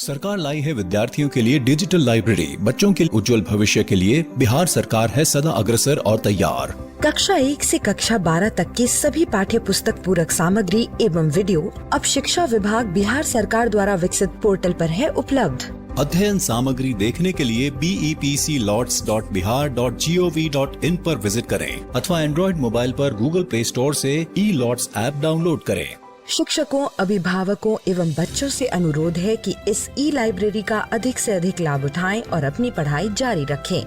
सरकार लाई है विद्यार्थियों के लिए डिजिटल लाइब्रेरी। बच्चों के उज्जवल भविष्य के लिए बिहार सरकार है सदा अग्रसर और तैयार। कक्षा 1 से कक्षा 12 तक की सभी पाठ्य पुस्तक पूरक सामग्री एवं वीडियो अब शिक्षा विभाग बिहार सरकार द्वारा विकसित पोर्टल पर है उपलब्ध। अध्ययन सामग्री देखने के लिए BEPCLOTS.bihar.gov.in पर विजिट करें अथवा एंड्रॉइड मोबाइल पर गूगल प्ले स्टोर से E-LOTS ऐप डाउनलोड करें। शिक्षकों, अभिभावकों एवं बच्चों से अनुरोध है कि इस ई-लाइब्रेरी का अधिक से अधिक लाभ उठाएं और अपनी पढ़ाई जारी रखें।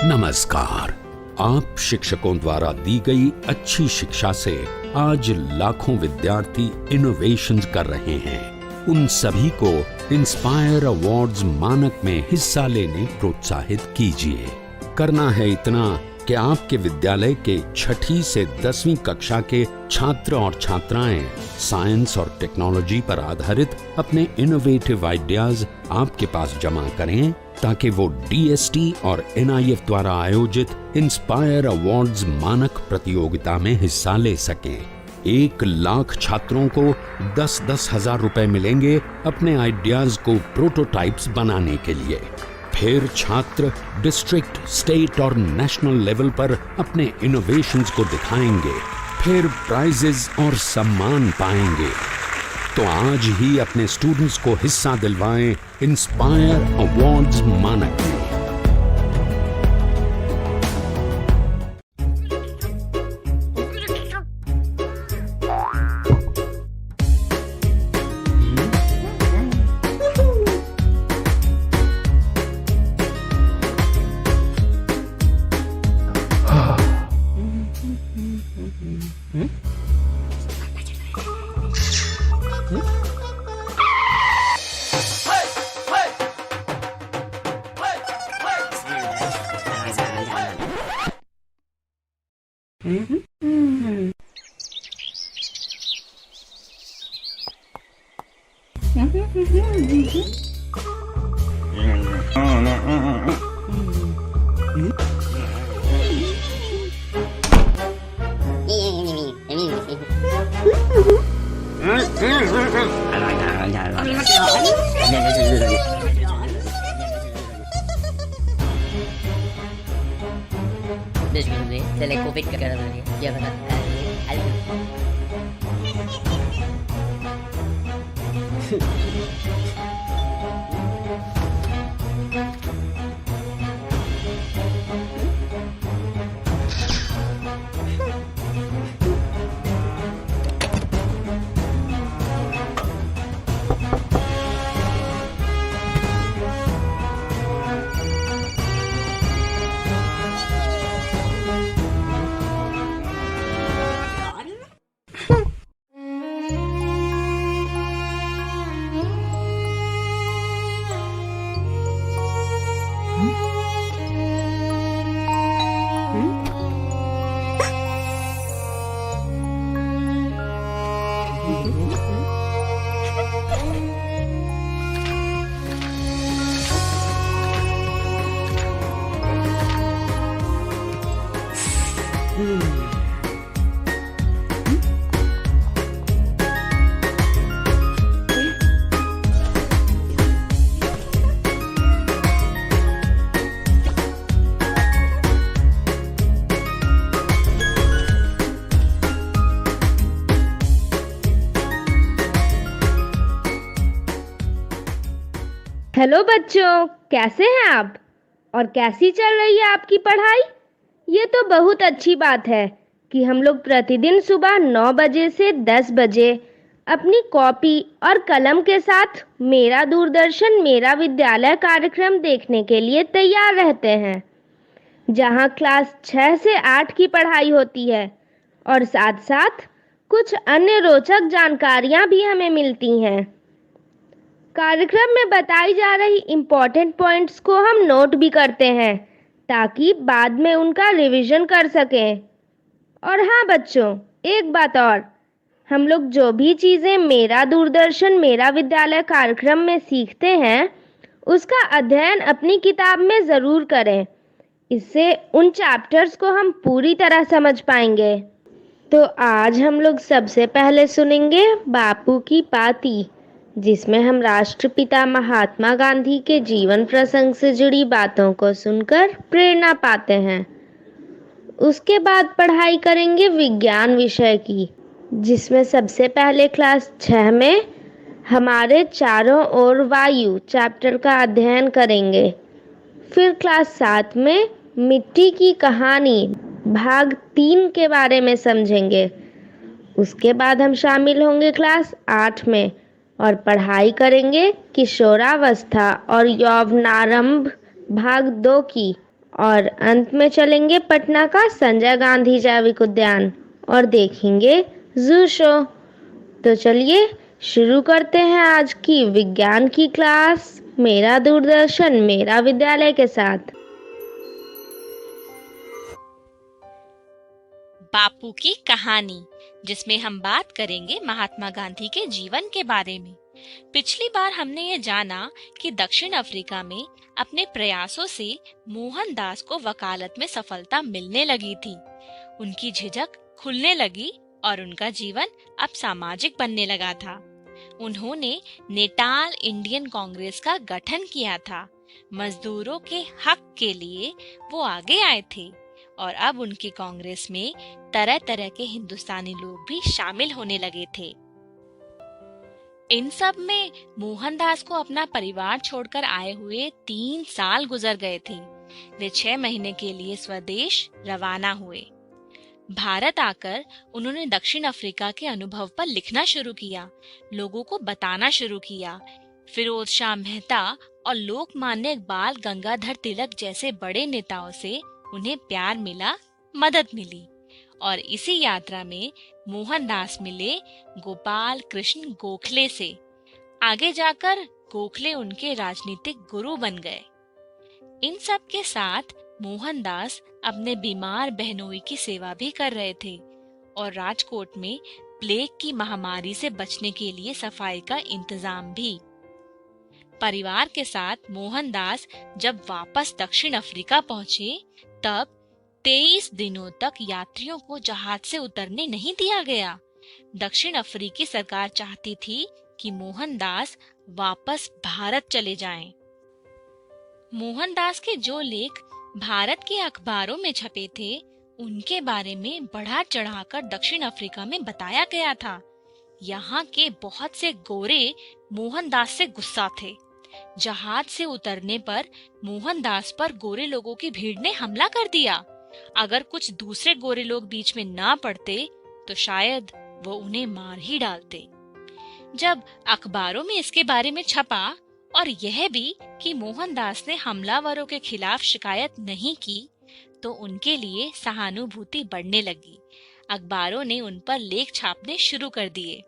नमस्कार। आप शिक्षकों द्वारा दी गई अच्छी शिक्षा से आज लाखों विद्यार्थी इनोवेशंस कर रहे हैं। उन सभी को इंस्पायर अवार्ड्स मानक में हिस्सा लेने प्रोत्साहित कीजिए। करना है इतना कि आपके विद्यालय के 6ठी से 10वीं कक्षा के छात्र और छात्राएं साइंस और टेक्नोलॉजी पर आधारित अपने इनोवेटिव आइडियाज आपके पास जमा करें ताकि वो DST और NIF द्वारा आयोजित इंस्पायर अवार्ड्स मानक प्रतियोगिता में हिस्सा ले सकें। 1 लाख छात्रों को 10-10 हजार रुपए मिलेंगे अपने आइडियाज को प्रोटोटाइप्स बनाने के लिए। फिर छात्र डिस्ट्रिक्ट, स्टेट और नेशनल लेवल पर अपने इनोवेशंस को दिखाएंगे। फिर प्राइजेस और सम्मान पाएंगे। तो आज ही अपने स्टूडेंट्स को हिस्सा दिलवाएं इंस्पायर अवार्ड्स मानक में। Se le copia que cada día van a hello बच्चों, कैसे हैं आप और कैसी चल रही है आपकी पढ़ाई? ये तो बहुत अच्छी बात है कि हम लोग प्रतिदिन सुबह 9 बजे से 10 बजे अपनी कॉपी और कलम के साथ मेरा दूरदर्शन मेरा विद्यालय कार्यक्रम देखने के लिए तैयार रहते हैं, जहां क्लास 6 से 8 की पढ़ाई होती है और साथ साथ कुछ अन्य रोचक जानकारियां भी हमें मिलती हैं। कार्यक्रम में बताई जा रही इम्पोर्टेंट पॉइंट्स को हम नोट भी करते हैं ताकि बाद में उनका रिवीजन कर सकें। और हाँ बच्चों, एक बात और, हम लोग जो भी चीज़ें मेरा दूरदर्शन मेरा विद्यालय कार्यक्रम में सीखते हैं उसका अध्ययन अपनी किताब में ज़रूर करें। इससे उन चैप्टर्स को हम पूरी तरह समझ पाएंगे। तो आज हम लोग सबसे पहले सुनेंगे बापू की पाती, जिसमें हम राष्ट्रपिता महात्मा गांधी के जीवन प्रसंग से जुड़ी बातों को सुनकर प्रेरणा पाते हैं। उसके बाद पढ़ाई करेंगे विज्ञान विषय की, जिसमें सबसे पहले क्लास 6 में हमारे चारों ओर वायु चैप्टर का अध्ययन करेंगे। फिर क्लास 7 में मिट्टी की कहानी भाग 3 के बारे में समझेंगे। उसके बाद हम शामिल होंगे क्लास 8 में और पढ़ाई करेंगे किशोरावस्था और यौवनारंभ भाग 2 की। और अंत में चलेंगे पटना का संजय गांधी जैविक उद्यान और देखेंगे जू शो। तो चलिए शुरू करते हैं आज की विज्ञान की क्लास मेरा दूरदर्शन मेरा विद्यालय के साथ। बापू की कहानी, जिसमें हम बात करेंगे महात्मा गांधी के जीवन के बारे में। पिछली बार हमने ये जाना कि दक्षिण अफ्रीका में अपने प्रयासों से मोहनदास को वकालत में सफलता मिलने लगी थी। उनकी झिझक खुलने लगी और उनका जीवन अब सामाजिक बनने लगा था। उन्होंने नेटाल इंडियन कांग्रेस का गठन किया था। मजदूरों के हक के लिए वो आगे आए थे और अब उनकी कांग्रेस में तरह तरह के हिंदुस्तानी लोग भी शामिल होने लगे थे। इन सब में मोहनदास को अपना परिवार छोड़कर आए हुए 3 साल गुजर गए थे। वे 6 महीने के लिए स्वदेश रवाना हुए। भारत आकर उन्होंने दक्षिण अफ्रीका के अनुभव पर लिखना शुरू किया, लोगों को बताना शुरू किया। फिरोज शाह मेहता और लोकमान्य बाल गंगाधर तिलक जैसे बड़े नेताओं से उन्हें प्यार मिला, मदद मिली। और इसी यात्रा में मोहनदास मिले गोपाल कृष्ण गोखले से। आगे जाकर गोखले उनके राजनीतिक गुरु बन गए। इन सब के साथ मोहनदास अपने बीमार बहनोई की सेवा भी कर रहे थे और राजकोट में प्लेग की महामारी से बचने के लिए सफाई का इंतजाम भी। परिवार के साथ मोहनदास जब वापस दक्षिण अफ्रीका पहुंचे तब 23 दिनों तक यात्रियों को जहाज से उतरने नहीं दिया गया। दक्षिण अफ्रीकी सरकार चाहती थी कि मोहनदास वापस भारत चले जाएं। मोहनदास के जो लेख भारत के अखबारों में छपे थे, उनके बारे में बढ़ा चढ़ाकर दक्षिण अफ्रीका में बताया गया था। यहाँ के बहुत से गोरे मोहनदास से गुस्सा थे। जहाज से उतरने पर मोहनदास पर गोरे लोगों की भीड़ ने हमला कर दिया। अगर कुछ दूसरे गोरे लोग बीच में ना पड़ते तो शायद वो उन्हें मार ही डालते। जब अखबारों में इसके बारे में छपा और यह भी कि मोहनदास ने हमलावरों के खिलाफ शिकायत नहीं की, तो उनके लिए सहानुभूति बढ़ने लगी। अखबारों ने उन पर लेख छापने शुरू कर दिए।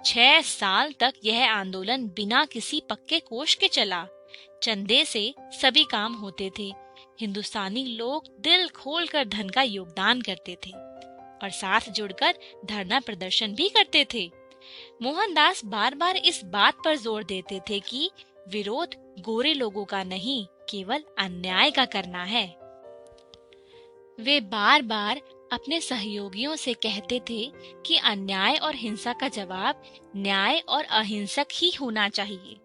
6 साल तक यह आंदोलन बिना किसी पक्के कोष के चला। चंदे से सभी काम होते थे। हिंदुस्तानी लोग दिल खोलकर धन का योगदान करते थे और साथ जुड़कर धरना प्रदर्शन भी करते थे। मोहनदास बार बार इस बात पर जोर देते थे कि विरोध गोरे लोगों का नहीं, केवल अन्याय का करना है। वे बार बार अपने सहयोगियों से कहते थे कि अन्याय और हिंसा का जवाब न्याय और अहिंसक ही होना चाहिए।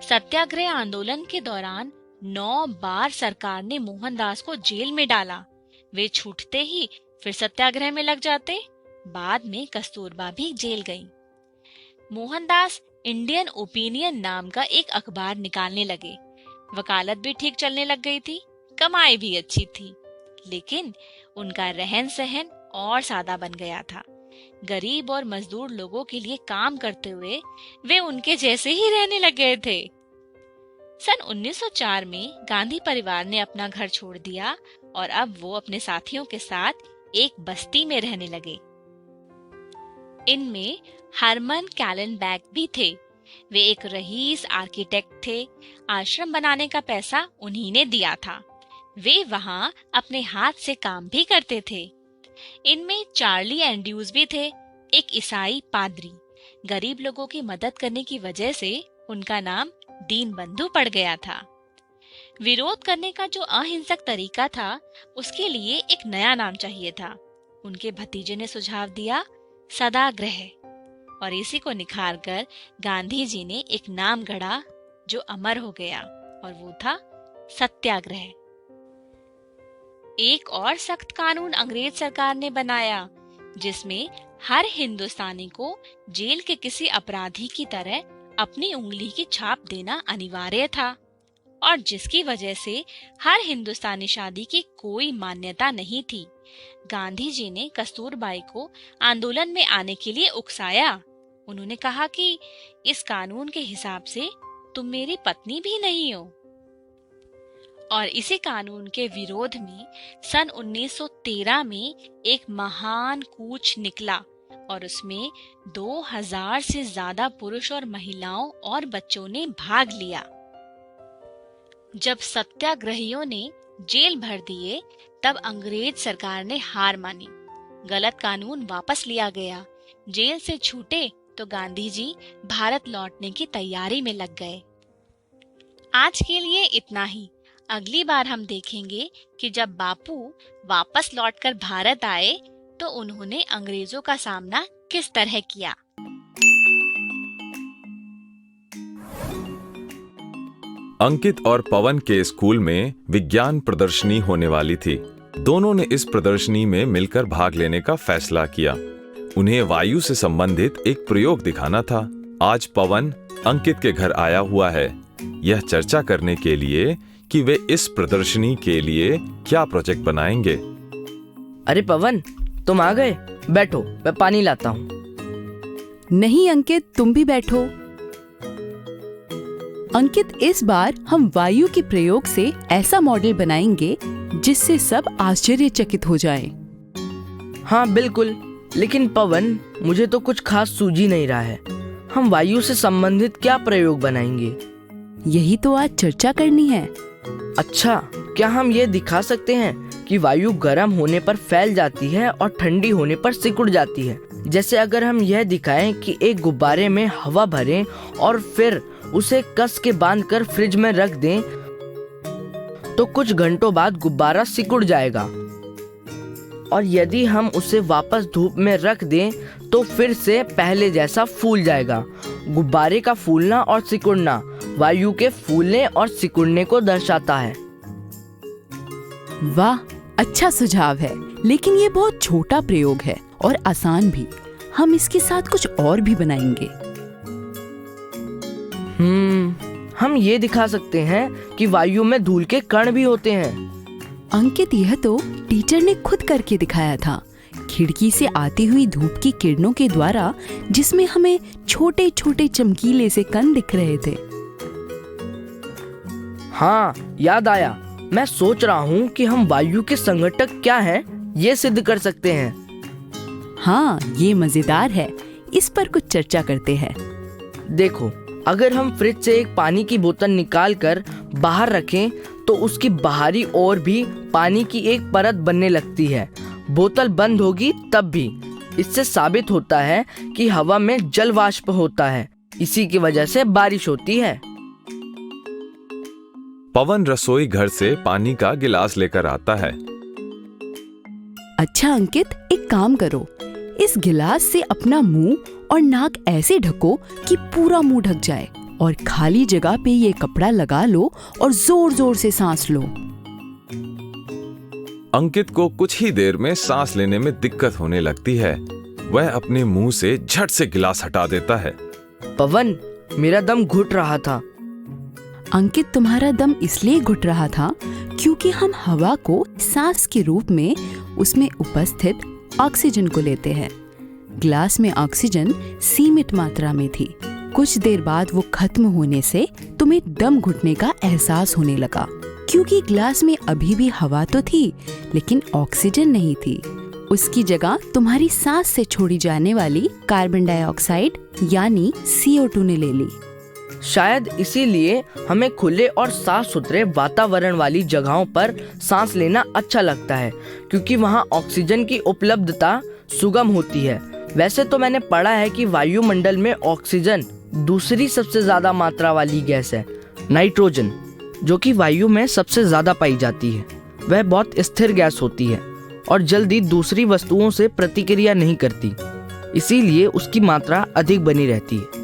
सत्याग्रह आंदोलन के दौरान 9 बार सरकार ने मोहनदास को जेल में डाला। वे छूटते ही फिर सत्याग्रह में लग जाते। बाद में कस्तूरबा भी जेल गई। मोहनदास इंडियन ओपिनियन नाम का एक अखबार निकालने लगे। वकालत भी ठीक चलने लग गई थी, कमाई भी अच्छी थी, लेकिन उनका रहन सहन और सादा बन गया था। गरीब और मजदूर लोगों के लिए काम करते हुए वे उनके जैसे ही रहने लग गए थे। सन 1904 में गांधी परिवार ने अपना घर छोड़ दिया और अब वो अपने साथियों के साथ एक बस्ती में रहने लगे। इनमें हरमन कैलेनबैग भी थे। वे एक रईस आर्किटेक्ट थे। आश्रम बनाने का पैसा उन्हीं ने दिया था। वे वहां अपने हाथ से काम भी करते थे। इनमें चार्ली एंड्रूज भी थे, एक ईसाई पादरी। गरीब लोगों की मदद करने की वजह से उनका नाम दीन बंधु पड़ गया था। विरोध करने का जो अहिंसक तरीका था, उसके लिए एक नया नाम चाहिए था। उनके भतीजे ने सुझाव दिया, सत्याग्रह, और इसी को निखार कर गांधी जी ने एक नाम गढ़ा जो अमर हो गया, और वो था सत्याग्रह। एक और सख्त कानून अंग्रेज सरकार ने बनाया, जिसमें हर हिंदुस्तानी को जेल के किसी अपराधी की तरह अपनी उंगली की छाप देना अनिवार्य था, और जिसकी वजह से हर हिंदुस्तानी शादी की कोई मान्यता नहीं थी। गांधी जी ने कस्तूरबाई को आंदोलन में आने के लिए उकसाया। उन्होंने कहा कि इस कानून के हिसाब से तुम मेरी पत्नी भी नहीं हो। और इसी कानून के विरोध में सन 1913 में एक महान कूच निकला, और उसमें 2000 से ज्यादा पुरुष और महिलाओं और बच्चों ने भाग लिया। जब सत्याग्रहियों ने जेल भर दिए, तब अंग्रेज सरकार ने हार मानी। गलत कानून वापस लिया गया। जेल से छूटे तो गांधी जी भारत लौटने की तैयारी में लग गए। आज के लिए इतना ही। अगली बार हम देखेंगे कि जब बापू वापस लौटकर भारत आए तो उन्होंने अंग्रेजों का सामना किस तरह किया। अंकित और पवन के स्कूल में विज्ञान प्रदर्शनी होने वाली थी। दोनों ने इस प्रदर्शनी में मिलकर भाग लेने का फैसला किया। उन्हें वायु से संबंधित एक प्रयोग दिखाना था। आज पवन अंकित के घर आया हुआ है, यह चर्चा करने के लिए कि वे इस प्रदर्शनी के लिए क्या प्रोजेक्ट बनाएंगे। अरे पवन, तुम आ गए? बैठो, मैं पानी लाता हूँ। नहीं अंकित, तुम भी बैठो। अंकित, इस बार हम वायु के प्रयोग से ऐसा मॉडल बनाएंगे जिससे सब आश्चर्यचकित हो जाएं। हाँ बिल्कुल, लेकिन पवन, मुझे तो कुछ खास सूझ ही नहीं रहा है। हम वायु से संबंधित क्या प्रयोग बनाएंगे? यही तो आज चर्चा करनी है। अच्छा, क्या हम ये दिखा सकते हैं कि वायु गर्म होने पर फैल जाती है और ठंडी होने पर सिकुड़ जाती है? जैसे अगर हम यह दिखाएं कि एक गुब्बारे में हवा भरें और फिर उसे कस के बांधकर फ्रिज में रख दें, तो कुछ घंटों बाद गुब्बारा सिकुड़ जाएगा, और यदि हम उसे वापस धूप में रख दें तो फिर से पहले जैसा फूल जाएगा। गुब्बारे का फूलना और सिकुड़ना वायु के फूलने और सिकुड़ने को दर्शाता है। वाह, अच्छा सुझाव है, लेकिन ये बहुत छोटा प्रयोग है और आसान भी। हम इसके साथ कुछ और भी बनाएंगे। हम ये दिखा सकते हैं कि वायु में धूल के कण भी होते हैं। अंकित, यह तो टीचर ने खुद करके दिखाया था, खिड़की से आती हुई धूप की किरणों के द्वारा, जिसमें हमें छोटे छोटे चमकीले से कण दिख रहे थे। हाँ, याद आया। मैं सोच रहा हूँ कि हम वायु के संघटक क्या हैं, ये सिद्ध कर सकते हैं। हाँ, ये मजेदार है। इस पर कुछ चर्चा करते हैं। देखो, अगर हम फ्रिज से एक पानी की बोतल निकाल कर बाहर रखें तो उसकी बाहरी ओर भी पानी की एक परत बनने लगती है। बोतल बंद होगी तब भी। इससे साबित होता है कि हवा में जल वाष्प होता है। इसी की वजह से बारिश होती है। पवन रसोई घर से पानी का गिलास लेकर आता है। अच्छा अंकित, एक काम करो, इस गिलास से अपना मुंह और नाक ऐसे ढको कि पूरा मुंह ढक जाए, और खाली जगह पे ये कपड़ा लगा लो और जोर जोर से सांस लो। अंकित को कुछ ही देर में सांस लेने में दिक्कत होने लगती है। वह अपने मुंह से झट से गिलास हटा देता है। पवन, मेरा दम घुट रहा था। अंकित, तुम्हारा दम इसलिए घुट रहा था क्योंकि हम हवा को सांस के रूप में उसमें उपस्थित ऑक्सीजन को लेते हैं। ग्लास में ऑक्सीजन सीमित मात्रा में थी। कुछ देर बाद वो खत्म होने से तुम्हें दम घुटने का एहसास होने लगा, क्योंकि ग्लास में अभी भी हवा तो थी लेकिन ऑक्सीजन नहीं थी। उसकी जगह तुम्हारी सांस से छोड़ी जाने वाली कार्बन डाइऑक्साइड यानी CO2 ने ले ली। शायद इसीलिए हमें खुले और साफ सुथरे वातावरण वाली जगहों पर सांस लेना अच्छा लगता है, क्योंकि वहाँ ऑक्सीजन की उपलब्धता सुगम होती है। वैसे तो मैंने पढ़ा है कि वायुमंडल में ऑक्सीजन दूसरी सबसे ज्यादा मात्रा वाली गैस है, नाइट्रोजन। जो कि वायु में सबसे ज्यादा पाई जाती है। वह बहुत स्थिर गैस होती है और जल्दी दूसरी वस्तुओं से प्रतिक्रिया नहीं करती, इसीलिए उसकी मात्रा अधिक बनी रहती है।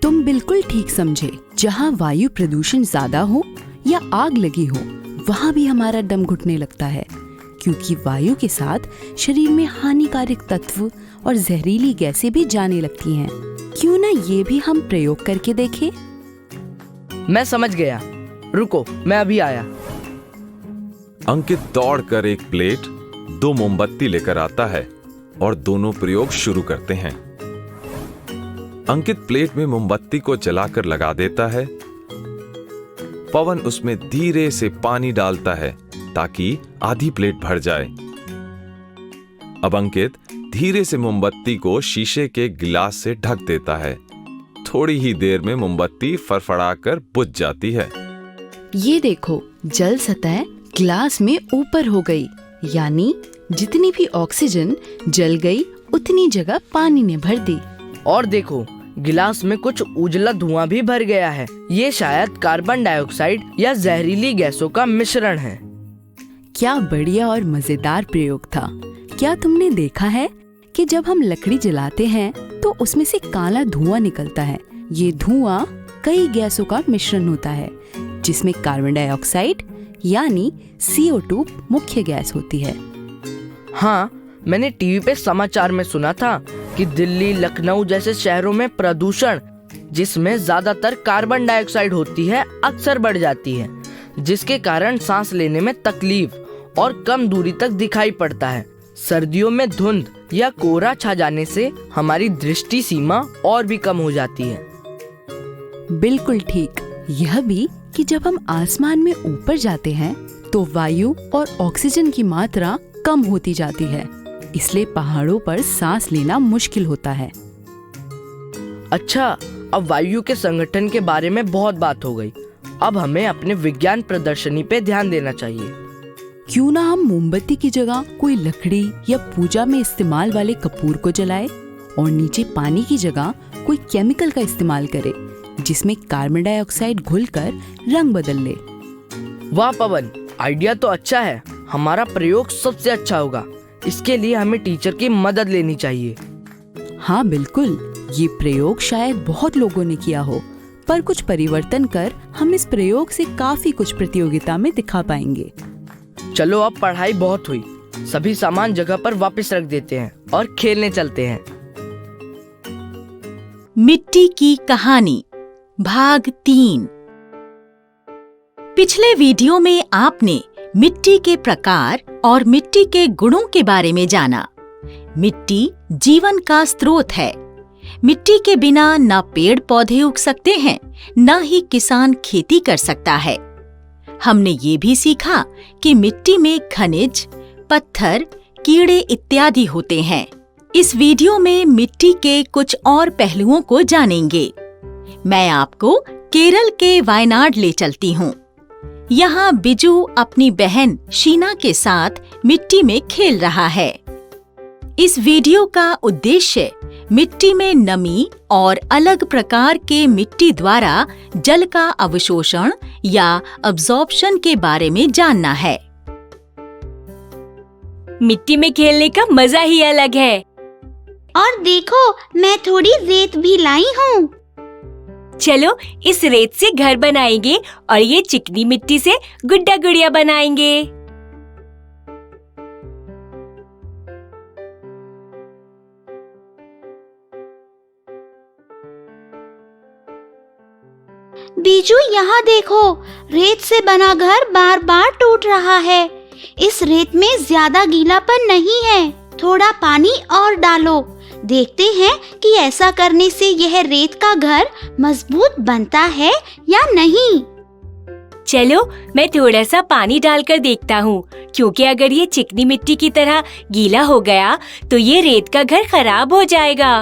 तुम बिल्कुल ठीक समझे। जहाँ वायु प्रदूषण ज्यादा हो या आग लगी हो, वहाँ भी हमारा दम घुटने लगता है, क्योंकि वायु के साथ शरीर में हानिकारक तत्व और जहरीली गैसें भी जाने लगती हैं। क्यों ना ये भी हम प्रयोग करके देखें? मैं समझ गया, रुको मैं अभी आया। अंकित दौड़कर एक प्लेट, 2 मोमबत्ती लेकर आता है और दोनों प्रयोग शुरू करते हैं। अंकित प्लेट में मोमबत्ती को जलाकर लगा देता है। पवन उसमें धीरे से पानी डालता है ताकि आधी प्लेट भर जाए। अब अंकित धीरे से मोमबत्ती को शीशे के गिलास से ढक देता है। थोड़ी ही देर में मोमबत्ती फड़फड़ाकर बुझ जाती है। ये देखो, जल सतह ग्लास में ऊपर हो गई, यानी जितनी भी ऑक्सीजन जल गई उतनी जगह पानी ने भर दी। और देखो, गिलास में कुछ उजला धुआं भी भर गया है। ये शायद कार्बन डाइऑक्साइड या जहरीली गैसों का मिश्रण है। क्या बढ़िया और मजेदार प्रयोग था। क्या तुमने देखा है कि जब हम लकड़ी जलाते हैं तो उसमें से काला धुआं निकलता है। ये धुआं कई गैसों का मिश्रण होता है, जिसमें कार्बन डाइऑक्साइड यानी CO2 मुख्य गैस होती है। हाँ, मैंने टीवी पे समाचार में सुना था कि दिल्ली, लखनऊ जैसे शहरों में प्रदूषण, जिसमें ज्यादातर कार्बन डाइऑक्साइड होती है, अक्सर बढ़ जाती है, जिसके कारण सांस लेने में तकलीफ और कम दूरी तक दिखाई पड़ता है। सर्दियों में धुंध या कोहरा छा जाने से हमारी दृष्टि सीमा और भी कम हो जाती है। बिल्कुल ठीक। यह भी कि जब हम आसमान में ऊपर जाते हैं तो वायु और ऑक्सीजन की मात्रा कम होती जाती है, इसलिए पहाड़ों पर सांस लेना मुश्किल होता है। अच्छा, अब वायु के संगठन के बारे में बहुत बात हो गई। अब हमें अपने विज्ञान प्रदर्शनी पे ध्यान देना चाहिए। क्यों ना हम मोमबत्ती की जगह कोई लकड़ी या पूजा में इस्तेमाल वाले कपूर को जलाए और नीचे पानी की जगह कोई केमिकल का इस्तेमाल करे, जिसमें कार्बन डाइऑक्साइड घुलकर रंग बदल ले। वाह पवन, आइडिया तो अच्छा है। हमारा प्रयोग सबसे अच्छा होगा। इसके लिए हमें टीचर की मदद लेनी चाहिए। हाँ बिल्कुल, ये प्रयोग शायद बहुत लोगों ने किया हो, पर कुछ परिवर्तन कर हम इस प्रयोग से काफी कुछ प्रतियोगिता में दिखा पाएंगे। चलो, अब पढ़ाई बहुत हुई। सभी सामान जगह पर वापस रख देते हैं और खेलने चलते हैं। मिट्टी की कहानी भाग 3। पिछले वीडियो में आपने मिट्टी के प्रकार और मिट्टी के गुणों के बारे में जाना। मिट्टी जीवन का स्रोत है। मिट्टी के बिना न पेड़ पौधे उग सकते हैं, न ही किसान खेती कर सकता है। हमने ये भी सीखा कि मिट्टी में खनिज, पत्थर, कीड़े इत्यादि होते हैं। इस वीडियो में मिट्टी के कुछ और पहलुओं को जानेंगे। मैं आपको केरल के वायनाड ले चलती हूँ। यहाँ बिजू अपनी बहन शीना के साथ मिट्टी में खेल रहा है। इस वीडियो का उद्देश्य मिट्टी में नमी और अलग प्रकार के मिट्टी द्वारा जल का अवशोषण या अब्जॉर्प्शन के बारे में जानना है। मिट्टी में खेलने का मजा ही अलग है। और देखो, मैं थोड़ी रेत भी लाई हूँ। चलो इस रेत से घर बनाएंगे और ये चिकनी मिट्टी से गुड्डा गुड़िया बनाएंगे। बीजू, यहाँ देखो, रेत से बना घर बार बार टूट रहा है। इस रेत में ज्यादा गीलापन नहीं है। थोड़ा पानी और डालो। देखते हैं कि ऐसा करने से यह रेत का घर मजबूत बनता है या नहीं। चलो मैं थोड़ा सा पानी डालकर देखता हूँ, क्योंकि अगर ये चिकनी मिट्टी की तरह गीला हो गया तो ये रेत का घर खराब हो जाएगा।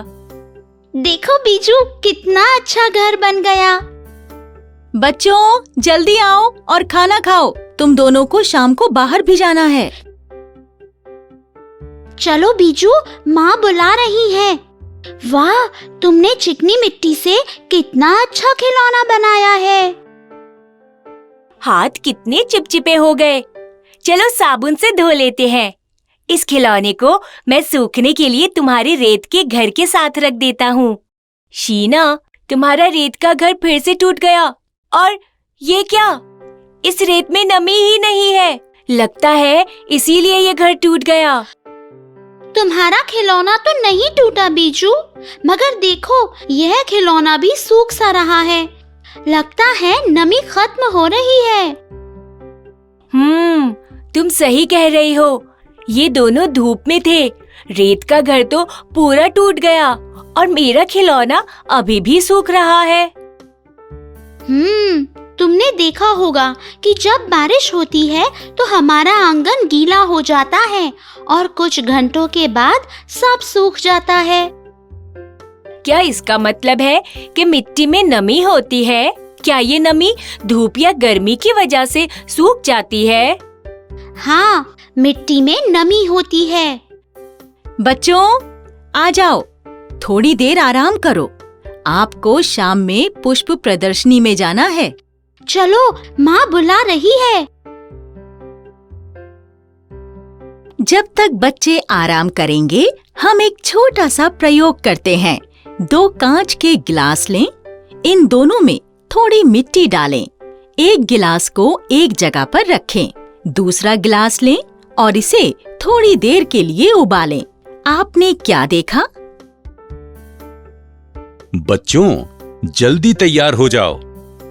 देखो बीजू, कितना अच्छा घर बन गया। बच्चों जल्दी आओ और खाना खाओ। तुम दोनों को शाम को बाहर भी जाना है। चलो बीजू, माँ बुला रही है। वाह, तुमने चिकनी मिट्टी से कितना अच्छा खिलौना बनाया है। हाथ कितने चिपचिपे हो गए। चलो साबुन से धो लेते हैं। इस खिलौने को मैं सूखने के लिए तुम्हारे रेत के घर के साथ रख देता हूँ। शीना, तुम्हारा रेत का घर फिर से टूट गया। और ये क्या? इस रेत में नमी ही नहीं है। लगता है इसीलिए ये घर टूट गया। तुम्हारा खिलौना तो नहीं टूटा बीजू, मगर देखो यह खिलौना भी सूख सा रहा है। लगता है नमी खत्म हो रही है। तुम सही कह रही हो। ये दोनों धूप में थे। रेत का घर तो पूरा टूट गया और मेरा खिलौना अभी भी सूख रहा है। तुमने देखा होगा कि जब बारिश होती है तो हमारा आंगन गीला हो जाता है और कुछ घंटों के बाद सब सूख जाता है। क्या इसका मतलब है कि मिट्टी में नमी होती है? क्या ये नमी धूप या गर्मी की वजह से सूख जाती है? हाँ, मिट्टी में नमी होती है। बच्चों, आ जाओ, थोड़ी देर आराम करो। आपको शाम में पुष्प प्रदर्शनी में जाना है। चलो, माँ बुला रही है। जब तक बच्चे आराम करेंगे, हम एक छोटा सा प्रयोग करते हैं। 2 कांच के गिलास लें। इन दोनों में थोड़ी मिट्टी डालें। एक गिलास को एक जगह पर रखें। दूसरा गिलास लें और इसे थोड़ी देर के लिए उबालें। आपने क्या देखा? बच्चों, जल्दी तैयार हो जाओ।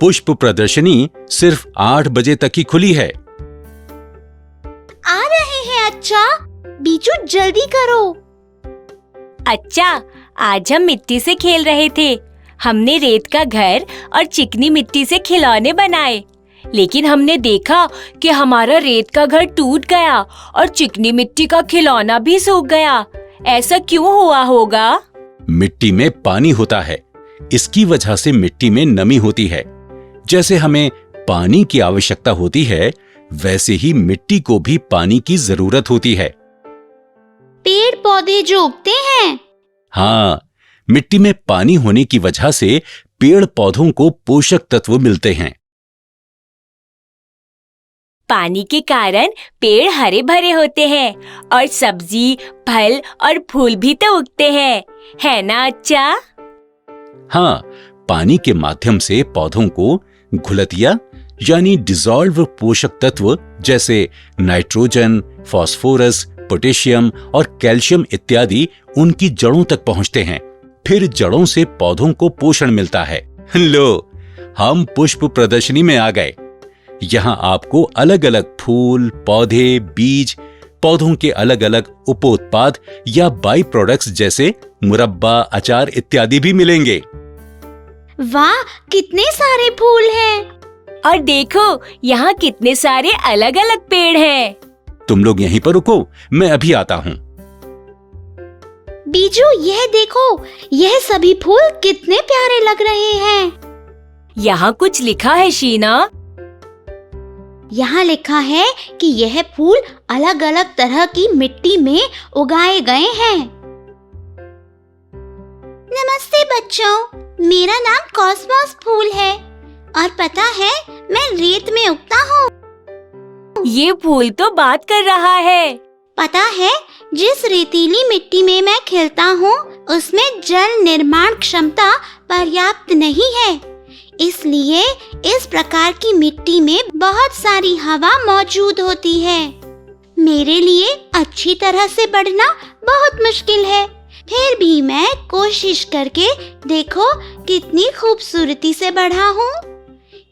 पुष्प प्रदर्शनी सिर्फ 8 बजे तक ही खुली है। आ रहे हैं अच्छा। बीजू जल्दी करो। अच्छा, आज हम मिट्टी से खेल रहे थे। हमने रेत का घर और चिकनी मिट्टी से खिलौने बनाए। लेकिन हमने देखा कि हमारा रेत का घर टूट गया और चिकनी मिट्टी का खिलौना भी सूख गया। ऐसा क्यों हुआ होगा? मिट्टी में पानी होता है। इसकी वजह से मिट्टी में नमी होती है। जैसे हमें पानी की आवश्यकता होती है, वैसे ही मिट्टी को भी पानी की जरूरत होती है। पेड़ पौधे जो उगते हैं। हाँ, मिट्टी में पानी होने की वजह से पेड़ पौधों को पोषक तत्व मिलते हैं। पानी के कारण पेड़ हरे भरे होते हैं और सब्जी, फल और फूल भी तो उगते हैं, है ना अच्छा? हाँ, पानी के माध्यम से पौधों को घुलतिया यानी डिसॉल्व पोषक तत्व जैसे नाइट्रोजन, फास्फोरस, पोटेशियम और कैल्शियम इत्यादि उनकी जड़ों तक पहुंचते हैं। फिर जड़ों से पौधों को पोषण मिलता है। लो, हम पुष्प प्रदर्शनी में आ गए। यहाँ आपको अलग अलग फूल, पौधे, बीज, पौधों के अलग अलग उपोत्पाद या बाई प्रोडक्ट्स जैसे मुरब्बा, अचार इत्यादि भी मिलेंगे। वाह, कितने सारे फूल हैं। और देखो, यहाँ कितने सारे अलग अलग पेड़ हैं। तुम लोग यहीं पर रुको, मैं अभी आता हूँ। बीजू, यह देखो, यह सभी फूल कितने प्यारे लग रहे हैं। यहाँ कुछ लिखा है शीना। यहाँ लिखा है कि यह फूल अलग अलग तरह की मिट्टी में उगाए गए हैं। नमस्ते बच्चों, मेरा नाम कॉस्मोस फूल है और पता है मैं रेत में उगता हूँ। ये फूल तो बात कर रहा है। पता है, जिस रेतीली मिट्टी में मैं खिलता हूँ उसमें जल निर्माण क्षमता पर्याप्त नहीं है, इसलिए इस प्रकार की मिट्टी में बहुत सारी हवा मौजूद होती है। मेरे लिए अच्छी तरह से बढ़ना बहुत मुश्किल है, फिर भी मैं कोशिश करके देखो कितनी खूबसूरती से बढ़ा हूँ।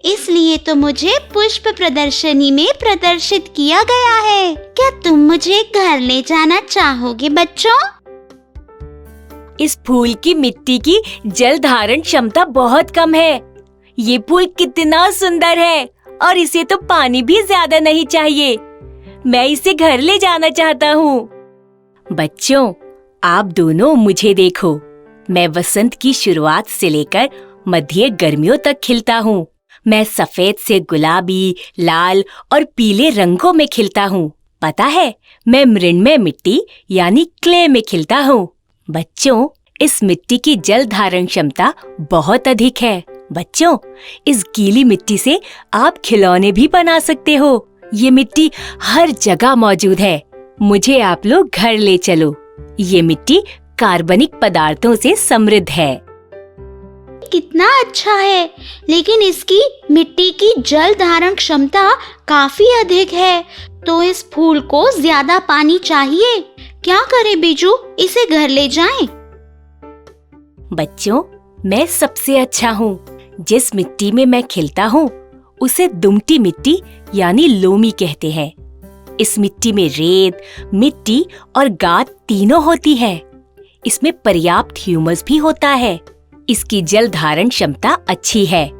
इसलिए तो मुझे पुष्प प्रदर्शनी में प्रदर्शित किया गया है। क्या तुम मुझे घर ले जाना चाहोगे बच्चों? इस फूल की मिट्टी की जल धारण क्षमता बहुत कम है। ये फूल कितना सुंदर है और इसे तो पानी भी ज्यादा नहीं चाहिए। मैं इसे घर ले जाना चाहता हूँ। बच्चों, आप दोनों मुझे देखो। मैं वसंत की शुरुआत से लेकर मध्य गर्मियों तक खिलता हूँ। मैं सफेद से गुलाबी, लाल और पीले रंगों में खिलता हूँ। पता है, मैं मृण्मय मिट्टी यानी क्ले में खिलता हूँ। बच्चों, इस मिट्टी की जल धारण क्षमता बहुत अधिक है बच्चों, इस गीली मिट्टी से आप खिलौने भी बना सकते हो। ये मिट्टी हर जगह मौजूद है। मुझे आप लोग घर ले चलो। ये मिट्टी कार्बनिक पदार्थों से समृद्ध है। कितना अच्छा है, लेकिन इसकी मिट्टी की जल धारण क्षमता काफी अधिक है, तो इस फूल को ज्यादा पानी चाहिए। क्या करें बीजू, इसे घर ले जाएं? बच्चों, मैं सबसे अच्छा हूँ। जिस मिट्टी में मैं खिलता हूँ उसे दुमटी मिट्टी यानी लोमी कहते हैं। इस मिट्टी में रेत, मिट्टी और गाद तीनों होती है। इसमें पर्याप्त ह्यूमस भी होता है। इसकी जल धारण क्षमता अच्छी है,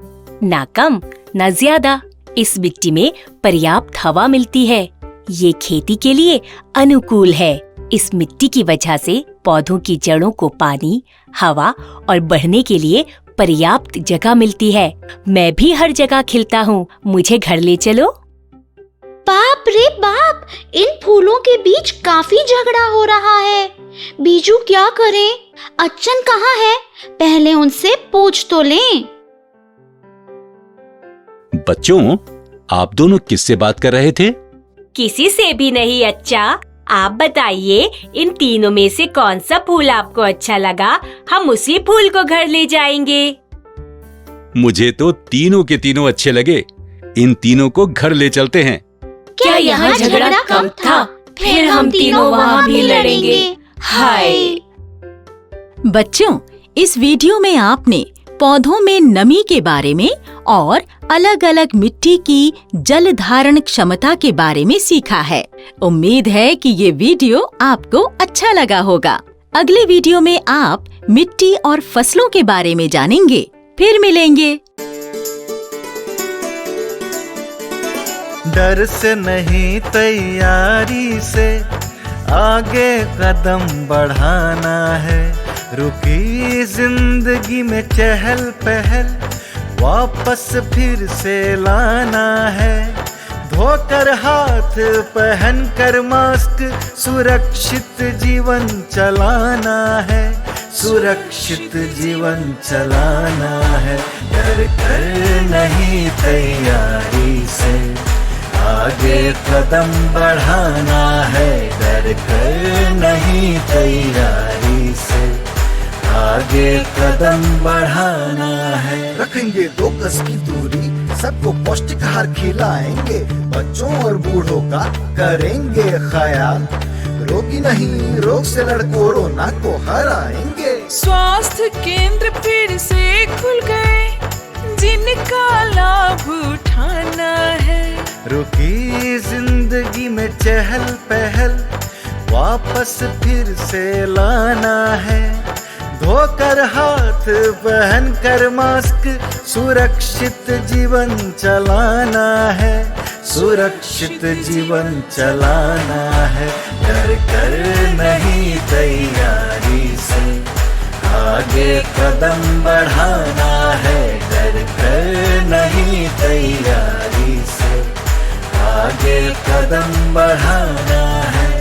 ना कम ना ज्यादा। इस मिट्टी में पर्याप्त हवा मिलती है। ये खेती के लिए अनुकूल है। इस मिट्टी की वजह से पौधों की जड़ों को पानी, हवा और बढ़ने के लिए पर्याप्त जगह मिलती है। मैं भी हर जगह खिलता हूँ। मुझे घर ले चलो। बाप रे बाप, इन फूलों के बीच काफी झगड़ा हो रहा है। बीजू क्या करें? अच्छन कहाँ है? पहले उनसे पूछ तो लें। बच्चों, आप दोनों किससे बात कर रहे थे? किसी से भी नहीं अच्छा। आप बताइए, इन तीनों में से कौन सा फूल आपको अच्छा लगा? हम उसी फूल को घर ले जाएंगे। मुझे तो तीनों के तीनों अच्छे लगे। इन तीनों को घर ले चलते हैं। क्या यहाँ झगड़ा कम था? फिर हम तीनों वहाँ भी लड़ेंगे। हाय। बच्चों, इस वीडियो में आपने पौधों में नमी के बारे में और अलग अलग मिट्टी की जल धारण क्षमता के बारे में सीखा है। उम्मीद है कि ये वीडियो आपको अच्छा लगा होगा। अगले वीडियो में आप मिट्टी और फसलों के बारे में जानेंगे। फिर मिलेंगे। डर से नहीं, तैयारी से आगे कदम बढ़ाना है। रुकी जिंदगी में चहल पहल वापस फिर से लाना है। धोकर हाथ, पहन कर मास्क, सुरक्षित जीवन चलाना है। सुरक्षित जीवन चलाना है। डर कर नहीं, तैयारी से आगे कदम बढ़ाना है। डर कर नहीं, तैयारी से आगे कदम बढ़ाना है। रखेंगे 2 गज की दूरी, सबको पौष्टिक आहार खिलाएंगे। बच्चों और बूढ़ों का करेंगे ख्याल। रोगी नहीं, रोग से लड़ कोरोना को हराएंगे। स्वास्थ्य केंद्र फिर से खुल गए, जिनका लाभ उठाना है। रुकी जिंदगी में चहल पहल वापस फिर से लाना है। धोकर हाथ, पहन कर मास्क, सुरक्षित जीवन चलाना है। सुरक्षित जीवन चलाना है। डर कर नहीं, तैयारी से आगे कदम बढ़ाना है। डर कर नहीं, तैयारी से आगे कदम बढ़ाना है।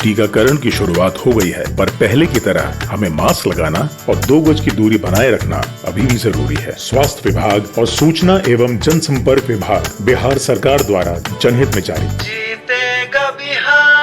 टीकाकरण की शुरुआत हो गई है, पर पहले की तरह हमें मास्क लगाना और 2 गज की दूरी बनाए रखना अभी भी जरूरी है। स्वास्थ्य विभाग और सूचना एवं जनसंपर्क विभाग बिहार सरकार द्वारा जनहित में जारी। जीतेगा बिहार।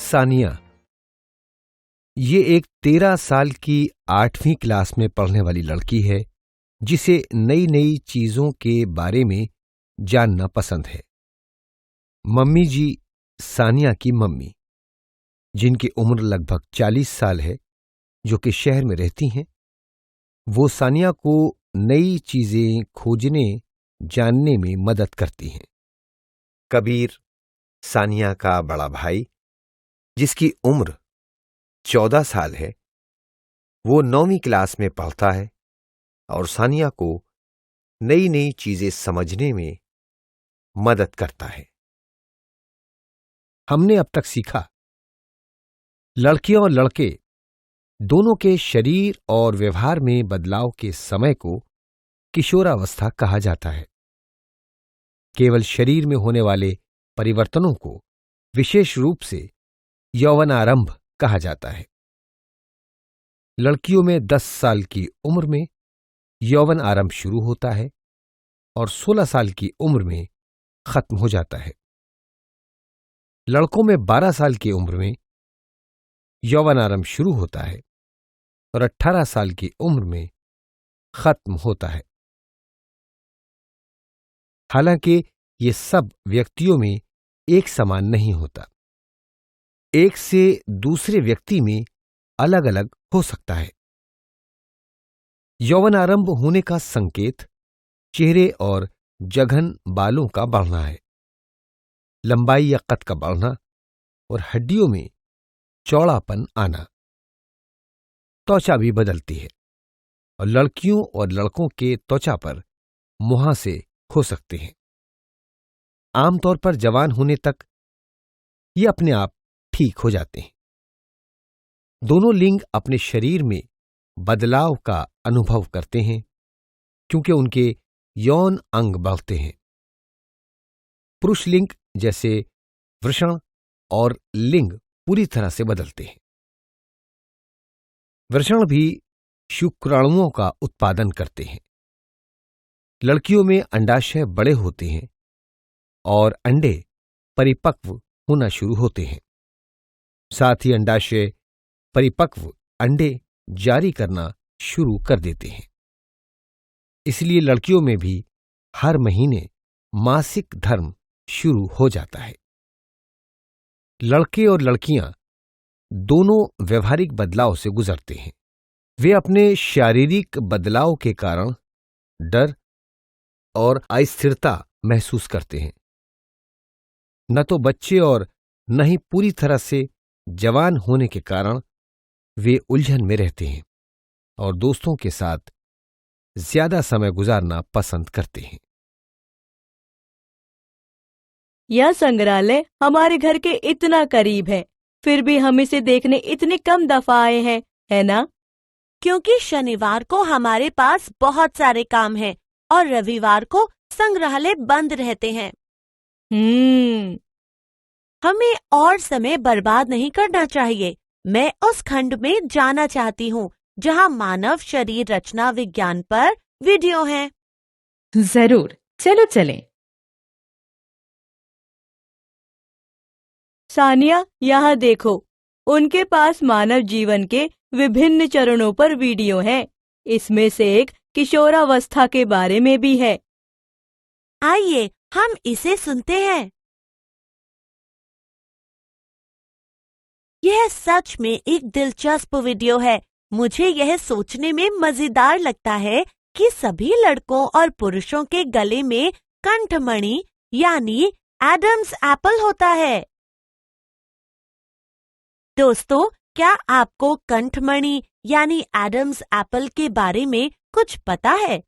सानिया ये एक 13 साल की 8वीं क्लास में पढ़ने वाली लड़की है जिसे नई नई चीजों के बारे में जानना पसंद है। मम्मी जी सानिया की मम्मी, जिनकी उम्र लगभग 40 साल है, जो कि शहर में रहती हैं, वो सानिया को नई चीजें खोजने जानने में मदद करती हैं। कबीर सानिया का बड़ा भाई, जिसकी उम्र 14 साल है, वो 9वीं क्लास में पढ़ता है और सानिया को नई नई चीजें समझने में मदद करता है। हमने अब तक सीखा लड़कियां और लड़के दोनों के शरीर और व्यवहार में बदलाव के समय को किशोरावस्था कहा जाता है। केवल शरीर में होने वाले परिवर्तनों को विशेष रूप से यौवनारंभ कहा जाता है। लड़कियों में 10 साल की उम्र में यौवन आरंभ शुरू होता है और 16 साल की उम्र में खत्म हो जाता है। लड़कों में 12 साल की उम्र में यौवन आरंभ शुरू होता है और 18 साल की उम्र में खत्म होता है। हालांकि ये सब व्यक्तियों में एक समान नहीं होता, एक से दूसरे व्यक्ति में अलग अलग हो सकता है। यौवन आरंभ होने का संकेत चेहरे और जघन बालों का बढ़ना है, लंबाई या कद का बढ़ना और हड्डियों में चौड़ापन आना। त्वचा भी बदलती है और लड़कियों और लड़कों के त्वचा पर मुहांसे हो सकते हैं। आमतौर पर जवान होने तक ये अपने आप ठीक हो जाते हैं। दोनों लिंग अपने शरीर में बदलाव का अनुभव करते हैं क्योंकि उनके यौन अंग बढ़ते हैं। पुरुष लिंग जैसे वृषण और लिंग पूरी तरह से बदलते हैं। वृषण भी शुक्राणुओं का उत्पादन करते हैं। लड़कियों में अंडाशय बड़े होते हैं और अंडे परिपक्व होना शुरू होते हैं। साथ ही अंडाशय परिपक्व अंडे जारी करना शुरू कर देते हैं। इसलिए लड़कियों में भी हर महीने मासिक धर्म शुरू हो जाता है। लड़के और लड़कियां दोनों व्यवहारिक बदलाव से गुजरते हैं। वे अपने शारीरिक बदलाव के कारण डर और अस्थिरता महसूस करते हैं। न तो बच्चे और न ही पूरी तरह से जवान होने के कारण वे उलझन में रहते हैं और दोस्तों के साथ ज्यादा समय गुजारना पसंद करते हैं। यह संग्रहालय हमारे घर के इतना करीब है, फिर भी हम इसे देखने इतने कम दफा आए हैं, है ना? क्योंकि शनिवार को हमारे पास बहुत सारे काम हैं और रविवार को संग्रहालय बंद रहते हैं। हमें और समय बर्बाद नहीं करना चाहिए। मैं उस खंड में जाना चाहती हूँ जहाँ मानव शरीर रचना विज्ञान पर वीडियो है। जरूर, चलो चलें। सानिया, यहाँ देखो, उनके पास मानव जीवन के विभिन्न चरणों पर वीडियो है। इसमें से एक किशोरावस्था के बारे में भी है। आइए हम इसे सुनते हैं। यह सच में एक दिलचस्प वीडियो है। मुझे यह सोचने में मजेदार लगता है कि सभी लड़कों और पुरुषों के गले में कंठमणि यानी एडम्स एप्पल होता है। दोस्तों, क्या आपको कंठमणि यानी एडम्स एप्पल के बारे में कुछ पता है?